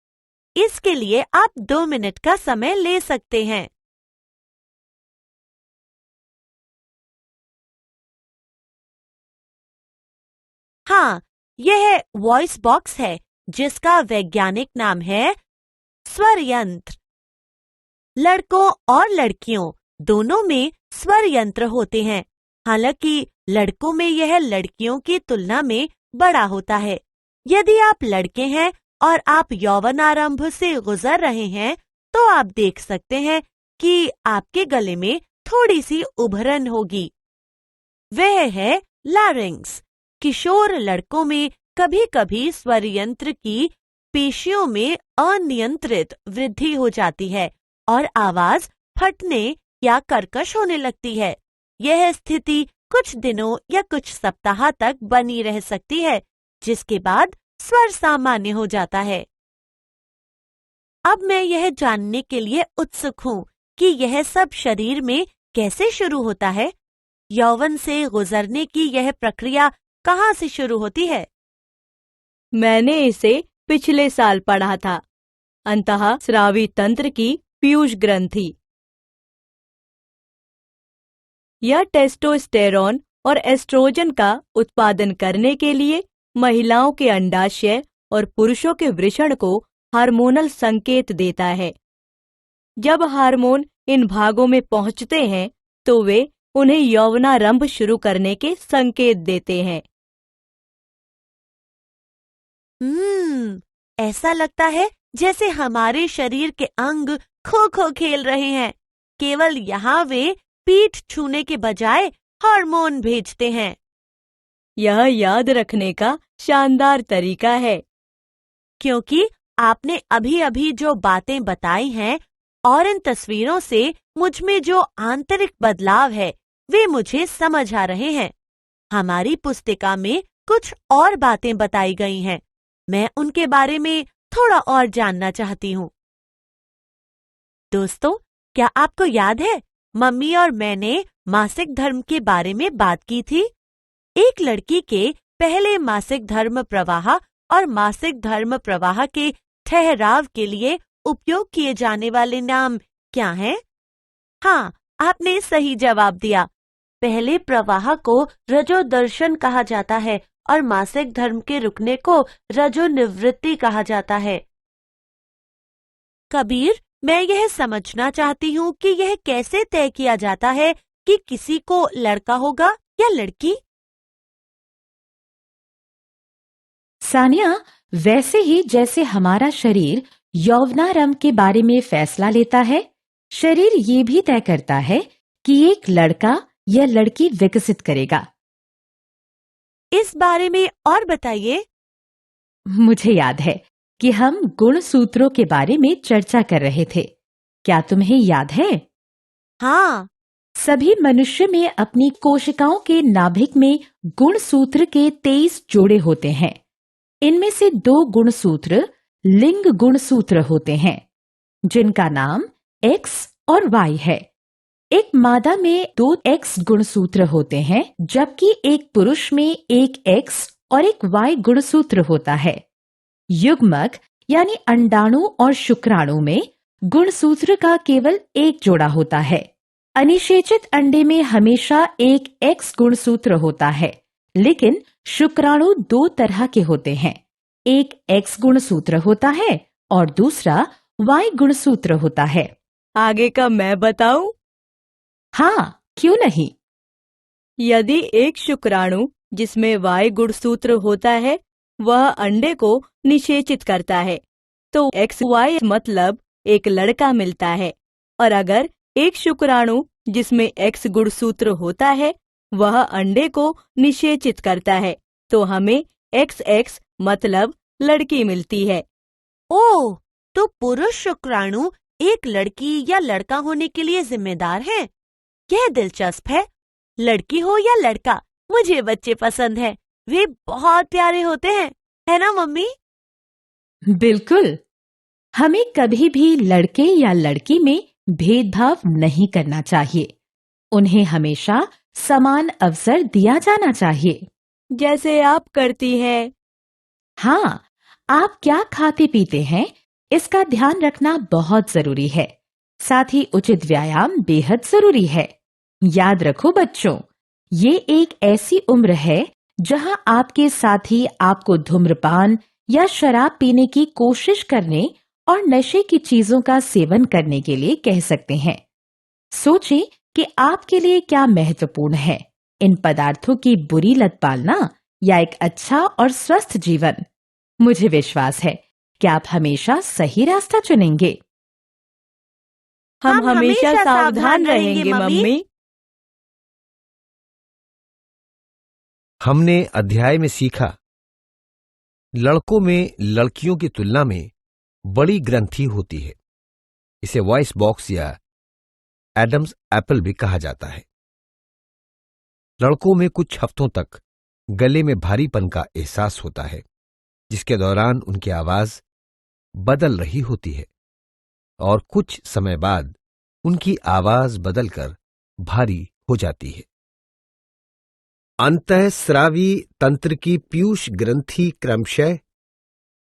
इसके लिए आप 2 मिनट का समय ले सकते हैं। हाँ, यह वॉइस बॉक्स है जिसका वैज्ञानिक नाम है स्वर यंत्र। लड़कों और लड़कियों दोनों में स्वर यंत्र होते हैं। हालांकि लड़कों में यह लड़कियों की तुलना में बड़ा होता है। यदि आप लड़के हैं और आप यौवनारंभ से गुजर रहे हैं तो आप देख सकते हैं कि आपके गले में थोड़ी सी उभरन होगी। वह है लैरिंक्स। किशोर लड़कों में कभी कभी स्वर यंत्र की पेशियों में अनियंत्रित वृद्धि हो जाती है और आवाज फटने या कर्कश होने लगती है। यह स्थिति कुछ दिनों या कुछ सप्ताह तक बनी रह सकती है, जिसके बाद स्वर सामान्य हो जाता है। अब मैं यह जानने के लिए उत्सुक हूँ कि यह सब शरीर में कैसे शुरू होता है। यौवन से गुजरने की यह प्रक्रिया कहाँ से शुरू होती है? मैंने इसे पिछले साल पढ़ा था। अंतःस्रावी तंत्र की पीयूष ग्रंथि। यह टेस्टोस्टेरोन और एस्ट्रोजन का उत्पादन करने के लिए महिलाओं के अंडाशय और पुरुषों के वृषण को हार्मोनल संकेत देता है। जब हार्मोन इन भागों में पहुंचते हैं तो वे उन्हें यौवनारंभ शुरू करने के संकेत देते हैं। ऐसा लगता है जैसे हमारे शरीर के अंग खो खो खेल रहे हैं। केवल यहाँ वे पीठ छूने के बजाय हार्मोन भेजते हैं। यह याद रखने का शानदार तरीका है, क्योंकि आपने अभी अभी जो बातें बताई हैं और इन तस्वीरों से मुझ में जो आंतरिक बदलाव है वे मुझे समझ आ रहे हैं। हमारी पुस्तिका में कुछ और बातें बताई गई हैं। मैं उनके बारे में थोड़ा और जानना चाहती हूँ। दोस्तों, क्या आपको याद है मम्मी और मैंने मासिक धर्म के बारे में बात की थी? एक लड़की के पहले मासिक धर्म प्रवाह और मासिक धर्म प्रवाह के ठहराव के लिए उपयोग किए जाने वाले नाम क्या हैं? हाँ, आपने सही जवाब दिया। पहले प्रवाह को रजोदर्शन कहा जाता है और मासिक धर्म के रुकने को रजोनिवृत्ति कहा जाता है। कबीर, मैं यह समझना चाहती हूँ कि यह कैसे तय किया जाता है कि किसी को लड़का होगा या लड़की? सानिया, वैसे ही जैसे हमारा शरीर यौवनारंभ के बारे में फैसला लेता है, शरीर ये भी तय करता है कि एक लड़का या लड़की विकसित करेगा। इस बारे में और बताइए। मुझे याद है कि हम गुण सूत्रों के बारे में चर्चा कर रहे थे। क्या तुम्हें याद है? हाँ। सभी मनुष्य में अपनी कोशिकाओं के नाभिक में गुण सूत्र के 23 जोड़े होते हैं। इनमें से 2 गुणसूत्र लिंग गुणसूत्र होते हैं, जिनका नाम X और Y है। एक मादा में 2 X गुणसूत्र होते हैं, जबकि एक पुरुष में एक X और एक Y गुणसूत्र होता है। युग्मक यानी अंडाणु और शुक्राणु में गुणसूत्र का केवल एक जोड़ा होता है। अनिषेचित अंडे में हमेशा एक X गुणसूत्र होता है, लेकिन शुक्राणु 2 तरह के होते हैं। एक X गुणसूत्र होता है और दूसरा Y गुणसूत्र होता है। आगे का मैं बताऊं? हाँ, क्यों नहीं। यदि एक शुक्राणु जिसमें Y गुणसूत्र होता है वह अंडे को निषेचित करता है तो XY मतलब एक लड़का मिलता है, और अगर एक शुक्राणु जिसमें X गुणसूत्र होता है वह अंडे को निषेचित करता है तो हमें XX मतलब लड़की मिलती है। ओह, तो पुरुष शुक्राणु एक लड़की या लड़का होने के लिए जिम्मेदार है। यह दिलचस्प है। लड़की हो या लड़का, मुझे बच्चे पसंद हैं। वे बहुत प्यारे होते हैं, है ना मम्मी? बिल्कुल। हमें कभी भी लड़के या लड़की में भेदभाव नहीं करना चाहिए। उन्हें हमेशा समान अवसर दिया जाना चाहिए। जैसे आप करती हैं। हाँ, आप क्या खाते पीते हैं इसका ध्यान रखना बहुत जरूरी है। साथ ही उचित व्यायाम बेहद जरूरी है। याद रखो बच्चों, ये एक ऐसी उम्र है जहां आपके साथी आपको धूम्रपान या शराब पीने की कोशिश करने और नशे की चीजों का सेवन करने के लिए कह सकते हैं। सोचें कि आपके लिए क्या महत्वपूर्ण है, इन पदार्थों की बुरी लत पालना या एक अच्छा और स्वस्थ जीवन। मुझे विश्वास है कि आप हमेशा सही रास्ता चुनेंगे। हम हमेशा सावधान रहेंगे मम्मी। हमने अध्याय में सीखा, लड़कों में लड़कियों की तुलना में बड़ी ग्रंथि होती है। इसे वॉइस बॉक्स या एडम्स एप्पल भी कहा जाता है। लड़कों में कुछ हफ्तों तक गले में भारीपन का एहसास होता है, जिसके दौरान उनकी आवाज बदल रही होती है और कुछ समय बाद उनकी आवाज बदलकर भारी हो जाती है। अंतःस्रावी तंत्र की पीयूष ग्रंथि क्रमशः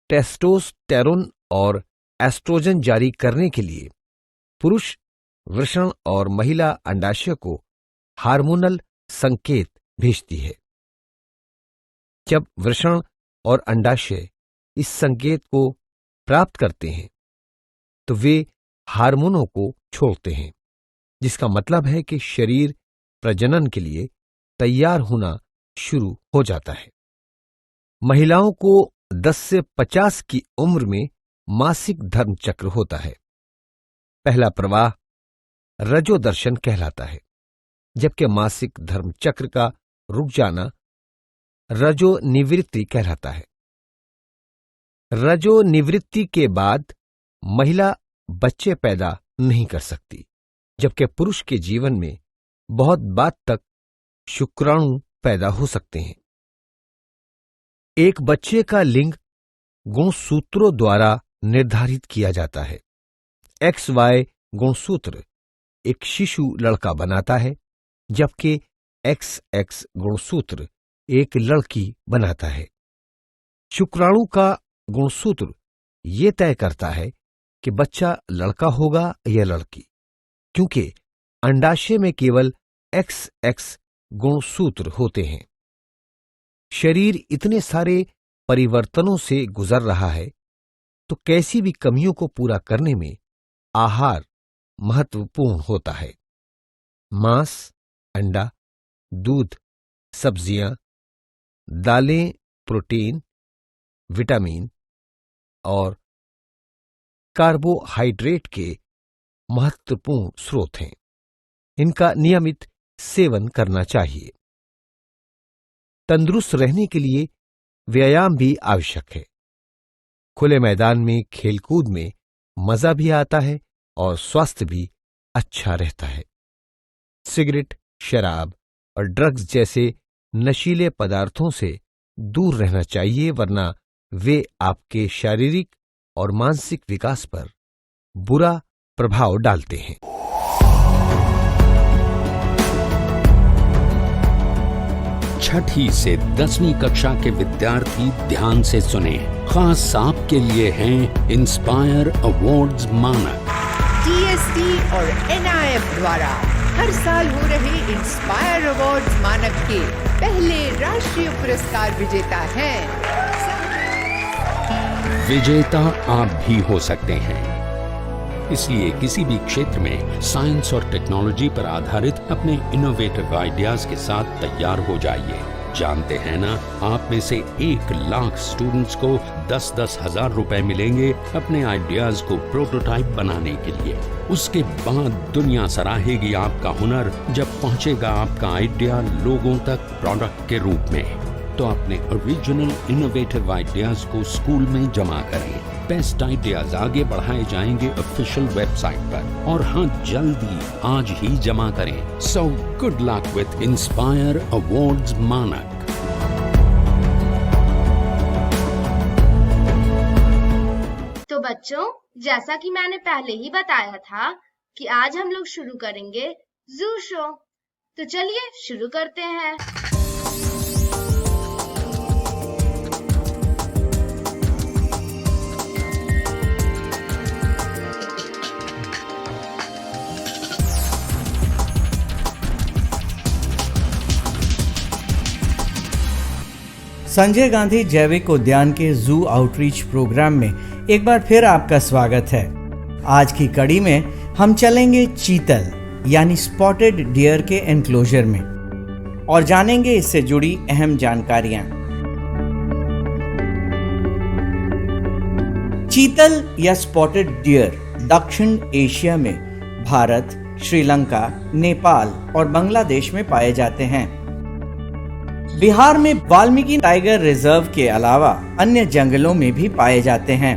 टेस्टोस्टेरोन और एस्ट्रोजन जारी करने के लिए पुरुष वृषण और महिला अंडाशय को हार्मोनल संकेत भेजती है। जब वृषण और अंडाशय इस संकेत को प्राप्त करते हैं तो वे हार्मोनों को छोड़ते हैं, जिसका मतलब है कि शरीर प्रजनन के लिए तैयार होना शुरू हो जाता है। महिलाओं को 10 से 50 की उम्र में मासिक धर्म चक्र होता है। पहला प्रवाह रजोदर्शन कहलाता है, जबकि मासिक धर्म चक्र का रुक जाना रजो निवृत्ति कहलाता है। रजो निवृत्ति के बाद महिला बच्चे पैदा नहीं कर सकती, जबकि पुरुष के जीवन में बहुत बाद तक शुक्राणु पैदा हो सकते हैं। एक बच्चे का लिंग गुणसूत्रों द्वारा निर्धारित किया जाता है। XY गुणसूत्र एक शिशु लड़का बनाता है, जबकि XX गुणसूत्र एक लड़की बनाता है। शुक्राणु का गुणसूत्र ये तय करता है कि बच्चा लड़का होगा या लड़की, क्योंकि अंडाशय में केवल XX गुणसूत्र होते हैं। शरीर इतने सारे परिवर्तनों से गुजर रहा है, तो कैसी भी कमियों को पूरा करने में आहार महत्वपूर्ण होता है। मांस, अंडा, दूध, सब्जियां, दालें प्रोटीन, विटामिन और कार्बोहाइड्रेट के महत्वपूर्ण स्रोत हैं। इनका नियमित सेवन करना चाहिए। तंदुरुस्त रहने के लिए व्यायाम भी आवश्यक है। खुले मैदान में खेलकूद में मजा भी आता है और स्वास्थ्य भी अच्छा रहता है। सिगरेट, शराब और ड्रग्स जैसे नशीले पदार्थों से दूर रहना चाहिए, वरना वे आपके शारीरिक और मानसिक विकास पर बुरा प्रभाव डालते हैं। छठी से 10वीं कक्षा के विद्यार्थी ध्यान से सुने। खास आपके लिए हैं इंस्पायर अवार्ड्स मानक। TST और NIF द्वारा हर साल हो रहे इंस्पायर अवार्ड्स मानक के पहले राष्ट्रीय पुरस्कार विजेता हैं। विजेता आप भी हो सकते हैं। इसलिए किसी भी क्षेत्र में साइंस और टेक्नोलॉजी पर आधारित अपने इनोवेटिव आइडियाज के साथ तैयार हो जाइए। जानते हैं ना, आप में से 1 लाख स्टूडेंट्स को 10-10 हजार रुपए मिलेंगे अपने आइडियाज को प्रोटोटाइप बनाने के लिए। उसके बाद दुनिया सराहेगी आपका हुनर जब पहुंचेगा आपका आइडिया लोगों तक प्रोडक्ट के रूप में। तो अपने ओरिजिनल इनोवेटिव आइडियाज को स्कूल में जमा करें। बेस्ट आइडियाज आगे बढ़ाए जाएंगे ऑफिशियल वेबसाइट पर, और हाँ, जल्दी आज ही जमा करें। So good luck with inspire awards मानक। तो बच्चों, जैसा कि मैंने पहले ही बताया था कि आज हम लोग शुरू करेंगे जू शो। तो चलिए शुरू करते हैं। संजय गांधी जैविक उद्यान के जू आउटरीच प्रोग्राम में एक बार फिर आपका स्वागत है। आज की कड़ी में हम चलेंगे चीतल यानी स्पॉटेड डियर के एनक्लोजर में और जानेंगे इससे जुड़ी अहम जानकारियां। चीतल या स्पॉटेड डियर दक्षिण एशिया में भारत, श्रीलंका, नेपाल और बांग्लादेश में पाए जाते हैं। बिहार में वाल्मीकि टाइगर रिजर्व के अलावा अन्य जंगलों में भी पाए जाते हैं।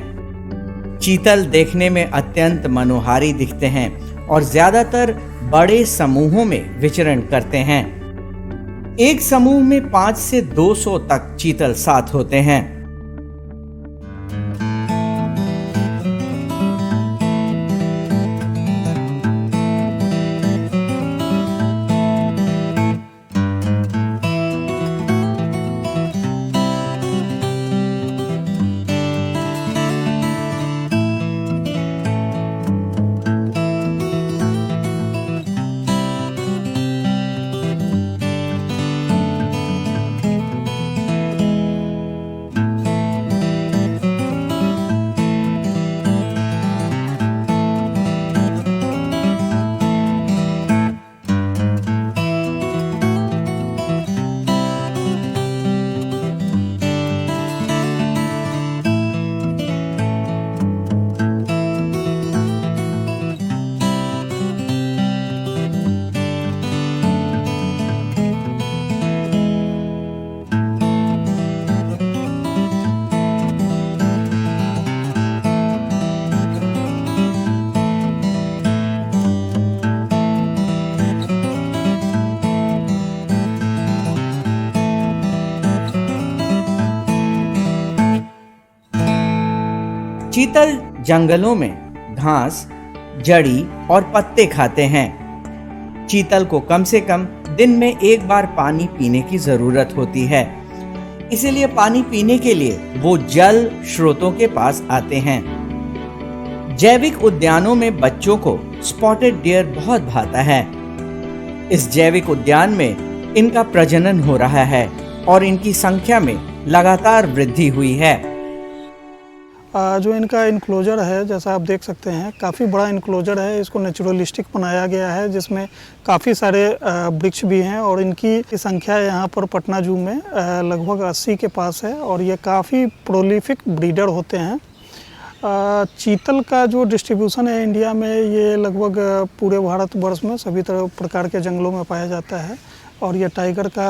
चीतल देखने में अत्यंत मनोहारी दिखते हैं और ज्यादातर बड़े समूहों में विचरण करते हैं। एक समूह में 5 से 200 तक चीतल साथ होते हैं। चीतल जंगलों में घास, जड़ी और पत्ते खाते हैं। चीतल को कम से कम दिन में एक बार पानी पीने की जरूरत होती है, इसीलिए पानी पीने के लिए वो जल स्रोतों के पास आते हैं। जैविक उद्यानों में बच्चों को स्पॉटेड डियर बहुत भाता है। इस जैविक उद्यान में इनका प्रजनन हो रहा है और इनकी संख्या में लगातार वृद्धि हुई है। जो इनका इनक्लोजर है, जैसा आप देख सकते हैं, काफ़ी बड़ा इनक्लोजर है। इसको नेचुरलिस्टिक बनाया गया है, जिसमें काफ़ी सारे वृक्ष भी हैं और इनकी संख्या यहाँ पर पटना जू में लगभग 80 के पास है और ये काफ़ी प्रोलिफिक ब्रीडर होते हैं। चीतल का जो डिस्ट्रीब्यूशन है इंडिया में, ये लगभग पूरे भारतवर्ष में सभी तरह प्रकार के जंगलों में पाया जाता है और ये टाइगर का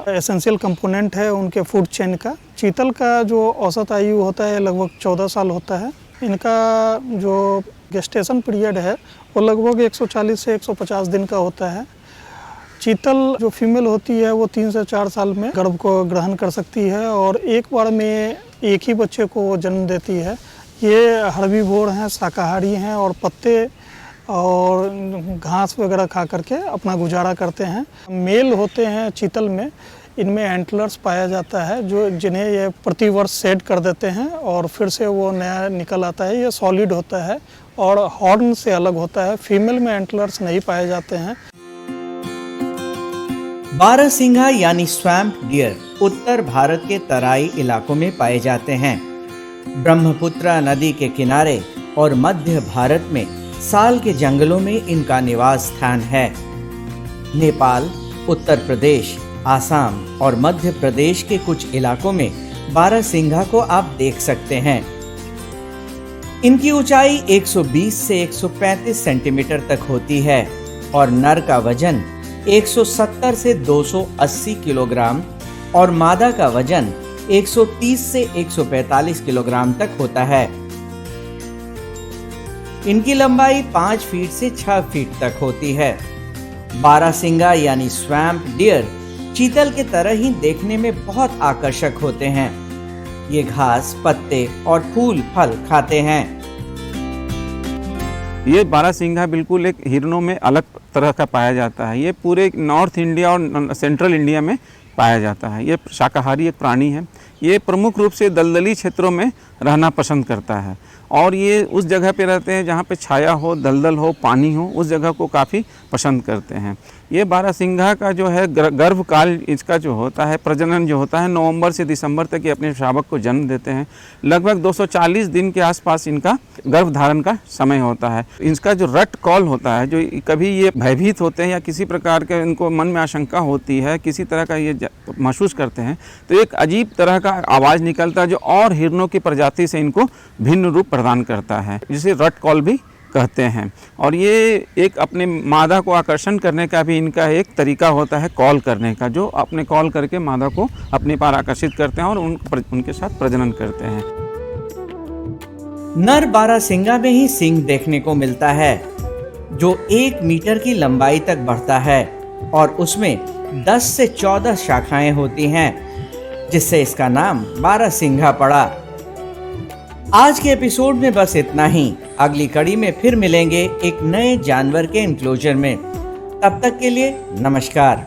एसेंशियल कंपोनेंट है उनके फूड चेन का। चीतल का जो औसत आयु होता है लगभग 14 साल होता है। इनका जो गेस्टेशन पीरियड है वो लगभग 140 से 150 दिन का होता है। चीतल जो फीमेल होती है वो 3 से 4 साल में गर्भ को ग्रहण कर सकती है और एक बार में एक ही बच्चे को जन्म देती है। ये हर्बीवोर हैं, शाकाहारी हैं और पत्ते और घास वगैरह खा करके अपना गुजारा करते हैं। मेल होते हैं चीतल में, इनमें एंटलर्स पाया जाता है जो जिन्हें ये प्रतिवर्ष शेड कर देते हैं और फिर से वो नया निकल आता है। ये सॉलिड होता है और हॉर्न से अलग होता है। फीमेल में एंटलर्स नहीं पाए जाते हैं। बारहसिंघा यानी स्वैम्प डियर उत्तर भारत के तराई इलाकों में पाए जाते हैं। ब्रह्मपुत्र नदी के किनारे और मध्य भारत में साल के जंगलों में इनका निवास स्थान है। नेपाल, उत्तर प्रदेश, आसाम और मध्य प्रदेश के कुछ इलाकों में बारहसिंघा को आप देख सकते हैं। इनकी ऊंचाई 120 से 135 सेंटीमीटर तक होती है और नर का वजन 170 से 280 किलोग्राम और मादा का वजन 130 से 145 किलोग्राम तक होता है। इनकी लंबाई 5 फीट से 6 फीट तक होती है। बारहसिंघा यानी स्वैम्प डियर चीतल के तरह ही देखने में बहुत आकर्षक होते हैं। ये घास, पत्ते और फूल फल खाते हैं। ये बारहसिंघा बिल्कुल एक हिरणों में अलग तरह का पाया जाता है। ये पूरे नॉर्थ इंडिया और सेंट्रल इंडिया में पाया जाता है। ये शाकाहारी एक प्राणी है। ये प्रमुख रूप से दलदली क्षेत्रों में रहना पसंद करता है और ये उस जगह पे रहते हैं जहाँ पे छाया हो, दलदल हो, पानी हो, उस जगह को काफ़ी पसंद करते हैं। ये बारहसिंघा का जो है गर्भकाल इसका जो होता है, प्रजनन जो होता है, नवंबर से दिसंबर तक ये अपने शावक को जन्म देते हैं। लगभग 240 दिन के आसपास इनका गर्भधारण का समय होता है। इनका जो रट कॉल होता है, जो कभी ये भयभीत होते हैं या किसी प्रकार के इनको मन में आशंका होती है, किसी तरह का ये महसूस करते हैं, तो एक अजीब तरह का आवाज़ निकलता है जो और हिरणों की प्रजाति से इनको भिन्न रूप प्रदान करता है, जिसे रट कॉल भी कहते हैं। और ये एक अपने मादा को आकर्षण करने का भी इनका एक तरीका होता है कॉल करने का, जो अपने कॉल करके मादा को अपने पार आकर्षित करते हैं और उनके साथ प्रजनन करते हैं। नर बारहसिंगा में ही सींग देखने को मिलता है, जो 1 मीटर की लंबाई तक बढ़ता है और उसमें 10 से 14 शाखाएं होती हैं, जिससे इसका नाम बारहसिंगा पड़ा। आज के एपिसोड में बस इतना ही। अगली कड़ी में फिर मिलेंगे एक नए जानवर के एनक्लोजर में। तब तक के लिए नमस्कार।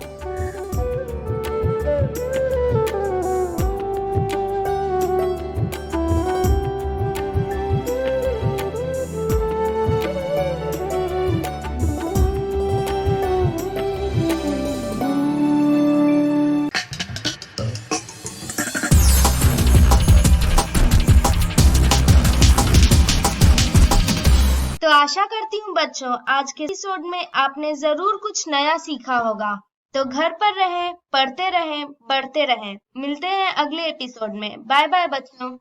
तो आशा करती हूँ बच्चों आज के एपिसोड में आपने जरूर कुछ नया सीखा होगा। तो घर पर रहें, पढ़ते रहें, बढ़ते रहें। मिलते हैं अगले एपिसोड में। बाय बाय बच्चों।